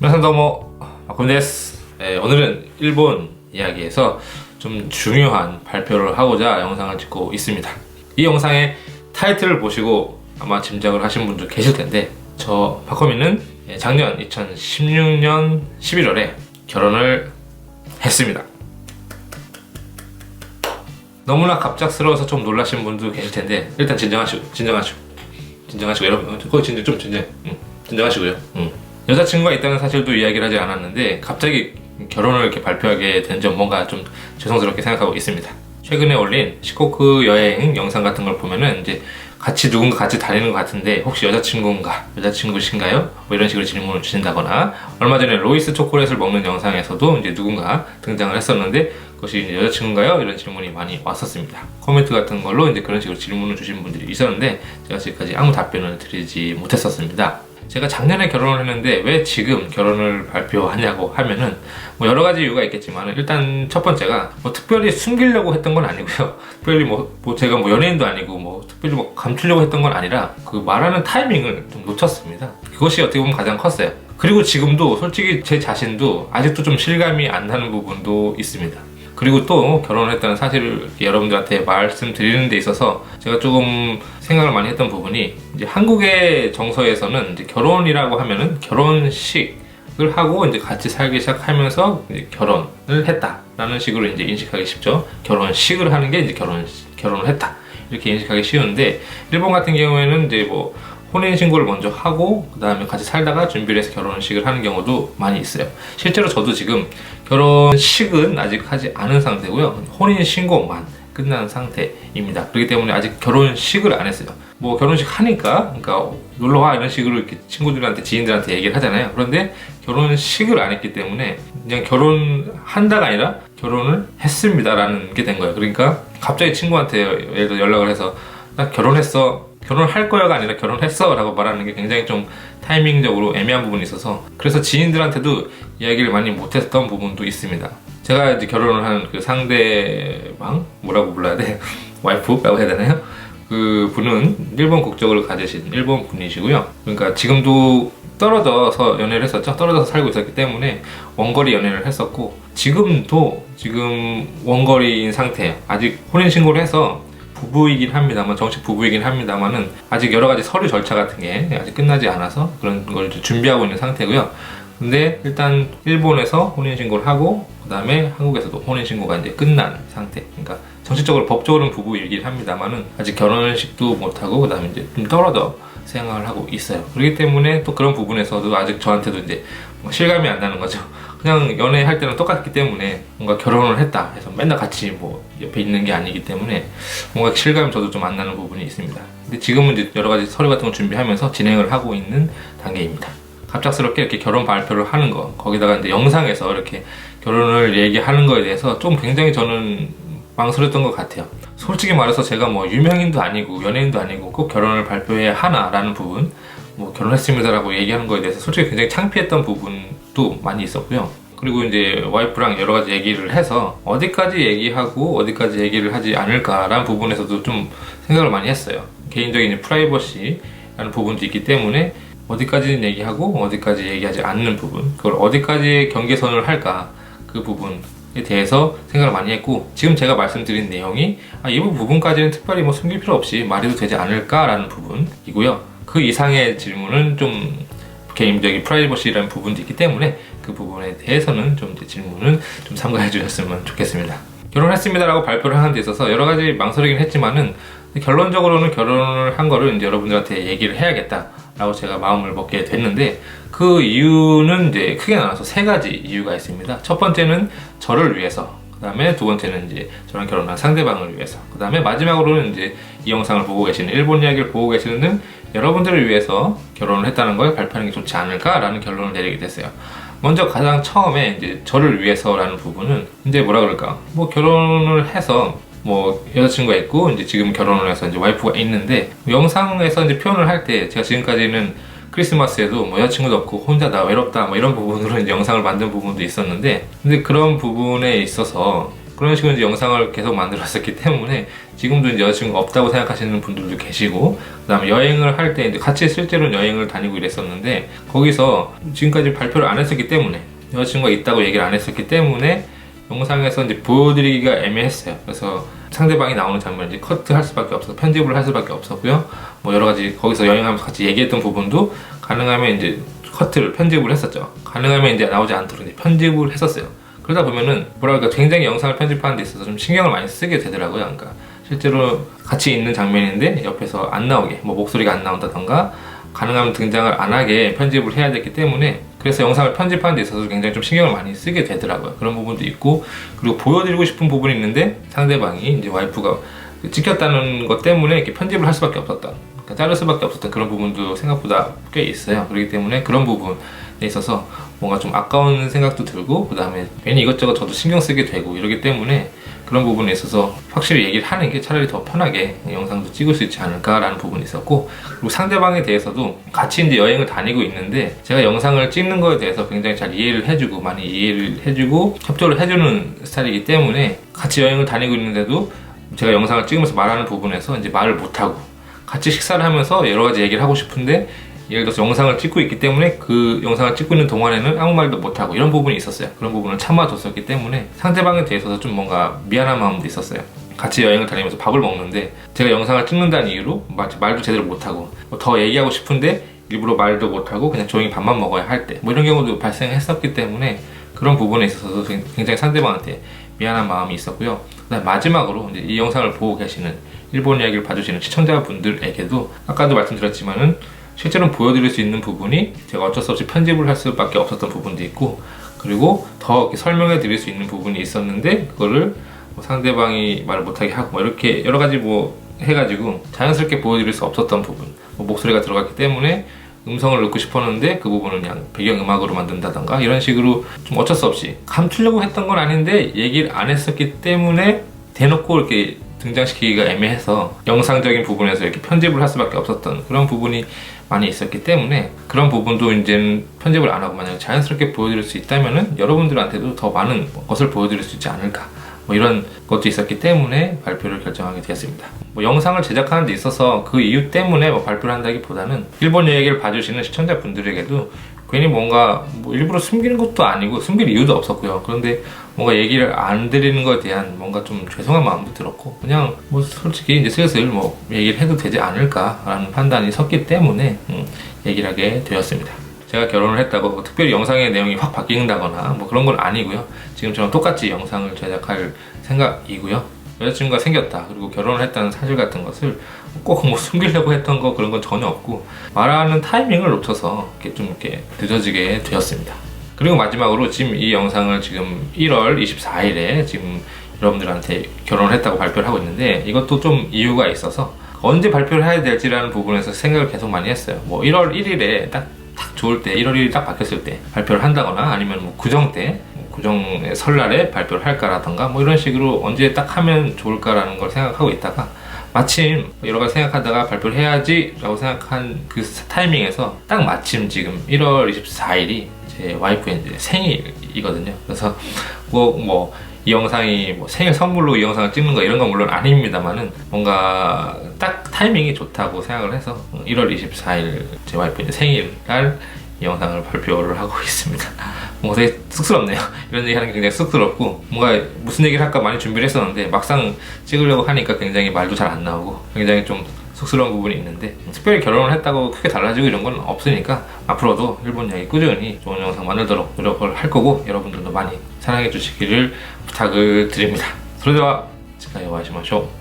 皆さん どうも 마코미 데스. 오늘은 일본 이야기에서 좀 중요한 발표를 하고자 영상을 찍고 있습니다. 이 영상의 타이틀을 보시고 아마 짐작을 하신 분도 계실 텐데, 저 마코미는 작년 2016년 11월에 결혼을 했습니다. 너무나 갑작스러워서 좀 놀라신 분도 계실 텐데, 일단 진정하시고 여러분, 거의 진정하시고요. 여자친구가 있다는 사실도 이야기를 하지 않았는데 갑자기 결혼을 이렇게 발표하게 된 점 뭔가 좀 죄송스럽게 생각하고 있습니다. 최근에 올린 시코쿠 여행 영상 같은 걸 보면은 이제 누군가 같이 다니는 것 같은데, 혹시 여자친구신가요? 뭐 이런 식으로 질문을 주신다거나, 얼마 전에 로이스 초콜릿을 먹는 영상에서도 이제 누군가 등장을 했었는데, 그것이 이제 여자친구인가요? 이런 질문이 많이 왔었습니다. 코멘트 같은 걸로 이제 그런 식으로 질문을 주신 분들이 있었는데, 제가 지금까지 아무 답변을 드리지 못했었습니다. 제가 작년에 결혼을 했는데 왜 지금 결혼을 발표하냐고 하면은 뭐 여러 가지 이유가 있겠지만, 일단 첫 번째가 뭐 특별히 숨기려고 했던 건 아니고요. 특별히 제가 연예인도 아니고 특별히 감추려고 했던 건 아니라, 그 말하는 타이밍을 좀 놓쳤습니다. 그것이 어떻게 보면 가장 컸어요. 그리고 지금도 솔직히 제 자신도 아직도 좀 실감이 안 나는 부분도 있습니다. 그리고 또 결혼을 했다는 사실을 여러분들한테 말씀드리는 데 있어서 제가 조금 생각을 많이 했던 부분이, 이제 한국의 정서에서는 이제 결혼이라고 하면은 결혼식을 하고 이제 같이 살기 시작하면서 이제 결혼을 했다라는 식으로 이제 인식하기 쉽죠. 결혼식을 하는 게 이제 결혼을 했다, 이렇게 인식하기 쉬운데, 일본 같은 경우에는 이제 혼인신고를 먼저 하고 그 다음에 같이 살다가 준비를 해서 결혼식을 하는 경우도 많이 있어요. 실제로 저도 지금 결혼식은 아직 하지 않은 상태고요, 혼인신고만 끝난 상태입니다. 그렇기 때문에 아직 결혼식을 안 했어요. 결혼식 하니까, 그러니까 놀러와 이런 식으로 이렇게 친구들한테, 지인들한테 얘기를 하잖아요. 그런데 결혼식을 안 했기 때문에 그냥 결혼한다가 아니라 결혼을 했습니다라는 게 된 거예요. 그러니까 갑자기 친구한테 예를 들어 연락을 해서 나 결혼했어, 결혼할 거야가 아니라 결혼했어 라고 말하는 게 굉장히 좀 타이밍적으로 애매한 부분이 있어서, 그래서 지인들한테도 이야기를 많이 못했던 부분도 있습니다. 제가 이제 결혼을 한 그 상대방, 뭐라고 불러야 돼? 와이프라고 해야 되나요? 그 분은 일본 국적을 가지신 일본 분이시고요. 그러니까 지금도 떨어져서 연애를 했었죠. 떨어져서 살고 있었기 때문에 원거리 연애를 했었고, 지금 원거리인 상태예요. 아직 혼인신고를 해서 부부이긴 합니다만, 정식 부부이긴 합니다만은 아직 여러 가지 서류 절차 같은 게 아직 끝나지 않아서 그런 걸 준비하고 있는 상태고요. 근데 일단 일본에서 혼인신고를 하고 그 다음에 한국에서도 혼인신고가 이제 끝난 상태. 그러니까 정식적으로 법적으로는 부부이긴 합니다만은 아직 결혼식도 못하고 그 다음에 이제 좀 떨어져 생활을 하고 있어요. 그렇기 때문에 또 그런 부분에서도 아직 저한테도 이제 실감이 안 나는 거죠. 그냥 연애할 때는 똑같기 때문에 뭔가 결혼을 했다 해서 맨날 같이 옆에 있는 게 아니기 때문에 뭔가 실감이 저도 좀 안 나는 부분이 있습니다. 근데 지금은 이제 여러 가지 서류 같은 거 준비하면서 진행을 하고 있는 단계입니다. 갑작스럽게 이렇게 결혼 발표를 하는 거, 거기다가 이제 영상에서 이렇게 결혼을 얘기하는 거에 대해서 좀 굉장히 저는 망설였던 것 같아요. 솔직히 말해서 제가 유명인도 아니고 연예인도 아니고 꼭 결혼을 발표해야 하나라는 부분, 결혼했습니다라고 얘기하는 거에 대해서 솔직히 굉장히 창피했던 부분도 많이 있었고요. 그리고 이제 와이프랑 여러 가지 얘기를 해서 어디까지 얘기하고 어디까지 얘기를 하지 않을까라는 부분에서도 좀 생각을 많이 했어요. 개인적인 프라이버시라는 부분도 있기 때문에 어디까지는 얘기하고 어디까지 얘기하지 않는 부분, 그걸 어디까지 경계선을 할까, 그 부분에 대해서 생각을 많이 했고, 지금 제가 말씀드린 내용이 이 부분까지는 특별히 숨길 필요 없이 말해도 되지 않을까라는 부분이고요. 그 이상의 질문은 좀 개인적인 프라이버시라는 부분도 있기 때문에 그 부분에 대해서는 좀 질문은 좀 삼가해 주셨으면 좋겠습니다. 결혼했습니다라고 발표를 하는 데 있어서 여러 가지 망설이긴 했지만은, 결론적으로는 결혼을 한 거를 이제 여러분들한테 얘기를 해야겠다라고 제가 마음을 먹게 됐는데, 그 이유는 이제 크게 나눠서 세 가지 이유가 있습니다. 첫 번째는 저를 위해서, 그 다음에 두 번째는 이제 저랑 결혼한 상대방을 위해서, 그 다음에 마지막으로는 이제 이 영상을 보고 계시는, 일본 이야기를 보고 계시는 여러분들을 위해서 결혼을 했다는 걸 발표하는 게 좋지 않을까라는 결론을 내리게 됐어요. 먼저 가장 처음에 이제 저를 위해서라는 부분은, 이제 뭐라 그럴까, 결혼을 해서 여자친구가 있고 이제 지금 결혼을 해서 이제 와이프가 있는데, 영상에서 이제 표현을 할 때 제가 지금까지는 크리스마스에도 여자친구도 없고 혼자 나 외롭다 이런 부분으로 이제 영상을 만든 부분도 있었는데, 근데 그런 부분에 있어서 그런 식으로 이제 영상을 계속 만들었었기 때문에 지금도 이제 여자친구가 없다고 생각하시는 분들도 계시고, 그 다음에 여행을 할 때 이제 같이 실제로 여행을 다니고 이랬었는데 거기서 지금까지 발표를 안 했었기 때문에, 여자친구가 있다고 얘기를 안 했었기 때문에 영상에서 이제 보여드리기가 애매했어요. 그래서 상대방이 나오는 장면을 이제 커트할 수밖에 없어서 편집을 할 수밖에 없었고요. 뭐 여러 가지 거기서 여행하면서 같이 얘기했던 부분도 가능하면 이제 커트를 편집을 했었죠. 가능하면 이제 나오지 않도록 이제 편집을 했었어요. 그러다 보면은 뭐랄까 굉장히 영상을 편집하는 데 있어서 좀 신경을 많이 쓰게 되더라고요. 그러니까 실제로 같이 있는 장면인데 옆에서 안 나오게, 뭐 목소리가 안 나온다던가 가능하면 등장을 안 하게 편집을 해야 되기 때문에, 그래서 영상을 편집하는 데 있어서 굉장히 좀 신경을 많이 쓰게 되더라고요. 그런 부분도 있고, 그리고 보여드리고 싶은 부분이 있는데 상대방이 이제 와이프가 찍혔다는 것 때문에 이렇게 편집을 할 수밖에 없었던, 그러니까 자를 수밖에 없었던 그런 부분도 생각보다 꽤 있어요. 그렇기 때문에 그런 부분에 있어서 뭔가 좀 아까운 생각도 들고, 그 다음에 괜히 이것저것 저도 신경 쓰게 되고 이러기 때문에 그런 부분에 있어서 확실히 얘기를 하는 게 차라리 더 편하게 영상도 찍을 수 있지 않을까라는 부분이 있었고, 그리고 상대방에 대해서도 같이 이제 여행을 다니고 있는데 제가 영상을 찍는 거에 대해서 굉장히 잘 이해를 해주고, 많이 이해를 해주고 협조를 해주는 스타일이기 때문에 같이 여행을 다니고 있는데도 제가 영상을 찍으면서 말하는 부분에서 이제 말을 못하고, 같이 식사를 하면서 여러 가지 얘기를 하고 싶은데 예를 들어서 영상을 찍고 있기 때문에 그 영상을 찍고 있는 동안에는 아무 말도 못하고 이런 부분이 있었어요. 그런 부분을 참아줬었기 때문에 상대방에 대해서도 좀 뭔가 미안한 마음도 있었어요. 같이 여행을 다니면서 밥을 먹는데 제가 영상을 찍는다는 이유로 말도 제대로 못하고, 더 얘기하고 싶은데 일부러 말도 못하고 그냥 조용히 밥만 먹어야 할 때, 뭐 이런 경우도 발생했었기 때문에 그런 부분에 있어서도 굉장히 상대방한테 미안한 마음이 있었고요. 그다음 마지막으로 이제 이 영상을 보고 계시는 일본 이야기를 봐주시는 시청자분들에게도 아까도 말씀드렸지만은 실제로 보여드릴 수 있는 부분이 제가 어쩔 수 없이 편집을 할 수밖에 없었던 부분도 있고, 그리고 더 설명해 드릴 수 있는 부분이 있었는데 그거를 뭐 상대방이 말을 못하게 하고 뭐 이렇게 여러 가지 뭐 해가지고 자연스럽게 보여드릴 수 없었던 부분, 뭐 목소리가 들어갔기 때문에 음성을 넣고 싶었는데 그 부분은 그냥 배경음악으로 만든다던가 이런 식으로 좀 어쩔 수 없이 감추려고 했던 건 아닌데 얘기를 안 했었기 때문에 대놓고 이렇게 등장시키기가 애매해서 영상적인 부분에서 이렇게 편집을 할 수밖에 없었던 그런 부분이 많이 있었기 때문에, 그런 부분도 이제는 편집을 안 하고 만약에 자연스럽게 보여드릴 수 있다면은 여러분들한테도 더 많은 것을 보여드릴 수 있지 않을까, 뭐 이런 것도 있었기 때문에 발표를 결정하게 되었습니다. 뭐 영상을 제작하는 데 있어서 그 이유 때문에 뭐 발표를 한다기보다는 일본 얘기를 봐주시는 시청자분들에게도 괜히 뭔가 뭐 일부러 숨기는 것도 아니고 숨길 이유도 없었고요. 그런데 뭔가 얘기를 안 드리는 것에 대한 뭔가 좀 죄송한 마음도 들었고, 그냥 뭐 솔직히 이제 슬슬 뭐 얘기를 해도 되지 않을까라는 판단이 섰기 때문에 얘기를 하게 되었습니다. 제가 결혼을 했다고 특별히 영상의 내용이 확 바뀐다거나 뭐 그런 건 아니고요. 지금처럼 똑같이 영상을 제작할 생각이고요. 여자친구가 생겼다, 그리고 결혼을 했다는 사실 같은 것을 꼭 뭐 숨기려고 했던 거 그런 건 전혀 없고, 말하는 타이밍을 놓쳐서 이렇게 좀 이렇게 늦어지게 되었습니다. 그리고 마지막으로 지금 이 영상을 지금 1월 24일에 지금 여러분들한테 결혼을 했다고 발표를 하고 있는데, 이것도 좀 이유가 있어서 언제 발표를 해야 될지라는 부분에서 생각을 계속 많이 했어요. 뭐 1월 1일에 딱 좋을 때, 1월 1일 딱 바뀌었을 때 발표를 한다거나, 아니면 뭐 구정 때, 구정의 설날에 발표를 할까라던가 뭐 이런 식으로 언제 딱 하면 좋을까라는 걸 생각하고 있다가 마침 여러 가지 생각하다가 발표를 해야지 라고 생각한 그 타이밍에서 딱 마침 지금 1월 24일이 제 와이프의 이제 생일이거든요. 그래서 뭐 이 영상이 뭐 생일 선물로 이 영상을 찍는 거 이런 건 물론 아닙니다만은 뭔가 딱 타이밍이 좋다고 생각을 해서 1월 24일 제 와이프 이제 생일날 이 영상을 발표를 하고 있습니다. 뭔가 되게 쑥스럽네요. 이런 얘기 하는 게 굉장히 쑥스럽고, 뭔가 무슨 얘기를 할까 많이 준비를 했었는데 막상 찍으려고 하니까 굉장히 말도 잘 안 나오고 굉장히 좀 쑥스러운 부분이 있는데, 특별히 결혼을 했다고 크게 달라지고 이런 건 없으니까 앞으로도 일본 이야기 꾸준히 좋은 영상 만들도록 노력을 할 거고, 여러분들도 많이 사랑해 주시기를 부탁을 드립니다. それでは次回お会いしましょう。